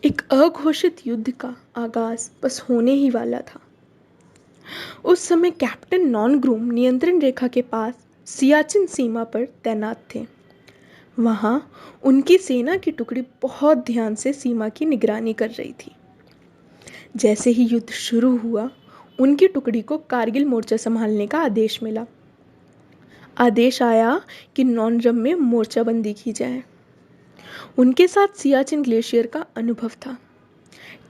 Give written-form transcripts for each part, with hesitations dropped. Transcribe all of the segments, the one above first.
एक अघोषित युद्ध का आगाज बस होने ही वाला था। उस समय कैप्टन नॉनग्रूम नियंत्रण रेखा के पास सियाचिन सीमा पर तैनात थे। वहां उनकी सेना की टुकड़ी बहुत ध्यान से सीमा की निगरानी कर रही थी। जैसे ही युद्ध शुरू हुआ, उनकी टुकड़ी को कारगिल मोर्चा संभालने का आदेश मिला। आदेश आया कि नॉनरम में मोर्चाबंदी की जाए। उनके साथ सियाचिन ग्लेशियर का अनुभव था।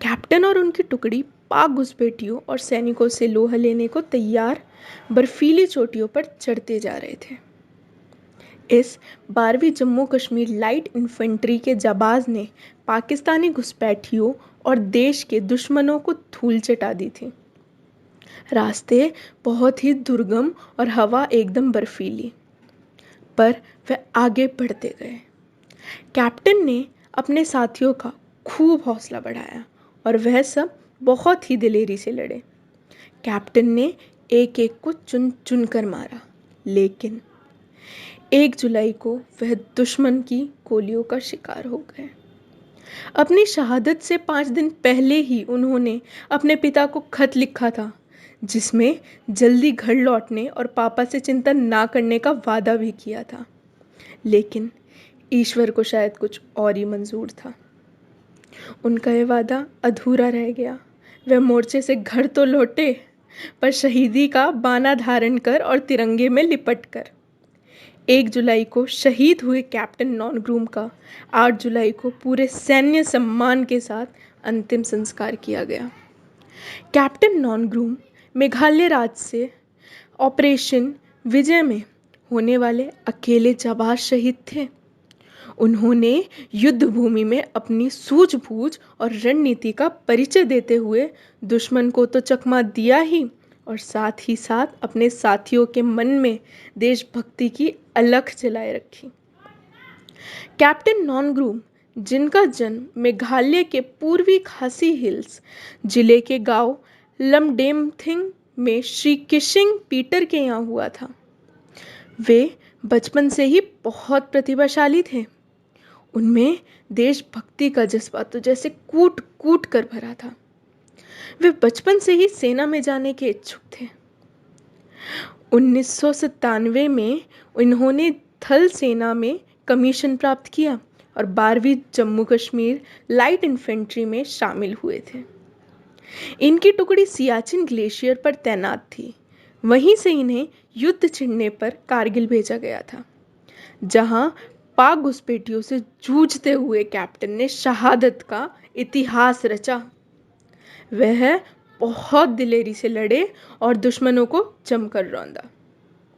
कैप्टन और उनकी टुकड़ी पाक घुसपैठियों और सैनिकों से लोहा लेने को तैयार बर्फीली चोटियों पर चढ़ते जा रहे थे। इस 12वीं जम्मू कश्मीर लाइट इन्फेंट्री के जाबाज ने पाकिस्तानी घुसपैठियों और देश के दुश्मनों को धूल चटा दी थी। रास्ते बहुत ही दुर्गम और हवा एकदम बर्फीली, पर वे आगे बढ़ते गए। कैप्टन ने अपने साथियों का खूब हौसला बढ़ाया और वह सब बहुत ही दिलेरी से लड़े। कैप्टन ने एक एक को चुन चुन कर मारा, लेकिन 1 जुलाई को वह दुश्मन की गोलियों का शिकार हो गए। अपनी शहादत से 5 दिन पहले ही उन्होंने अपने पिता को खत लिखा था, जिसमें जल्दी घर लौटने और पापा से चिंता ना करने का वादा भी किया था। लेकिन ईश्वर को शायद कुछ और ही मंजूर था। उनका यह वादा अधूरा रह गया। वह मोर्चे से घर तो लौटे, पर शहीदी का बाना धारण कर और तिरंगे में लिपट कर। 1 जुलाई को शहीद हुए कैप्टन नॉनग्रूम का 8 जुलाई को पूरे सैन्य सम्मान के साथ अंतिम संस्कार किया गया। कैप्टन नॉनग्रूम मेघालय राज्य से ऑपरेशन विजय में होने वाले अकेले जाबाज शहीद थे। उन्होंने युद्ध भूमि में अपनी सूझबूझ और रणनीति का परिचय देते हुए दुश्मन को तो चकमा दिया ही, और साथ ही साथ अपने साथियों के मन में देशभक्ति की अलख जलाए रखी। कैप्टन नॉनग्रूम, जिनका जन्म मेघालय के पूर्वी खासी हिल्स जिले के गांव लमडेमथिंग में श्री किशिंग पीटर के यहाँ हुआ था, वे बचपन से ही बहुत प्रतिभाशाली थे। उनमें देशभक्ति का जज्बा तो जैसे कूट कूट कर भरा था। वे बचपन से ही सेना में जाने के इच्छुक थे। 1997 में इन्होंने थल सेना में कमीशन प्राप्त किया और 12वीं जम्मू कश्मीर लाइट इन्फेंट्री में शामिल हुए थे। इनकी टुकड़ी सियाचिन ग्लेशियर पर तैनात थी। वहीं से इन्हें युद्ध छिड़ने पर कारगिल भेजा गया था, जहां पाक घुसपैठियों से जूझते हुए कैप्टन ने शहादत का इतिहास रचा। वह बहुत दिलेरी से लड़े और दुश्मनों को जमकर रौंदा।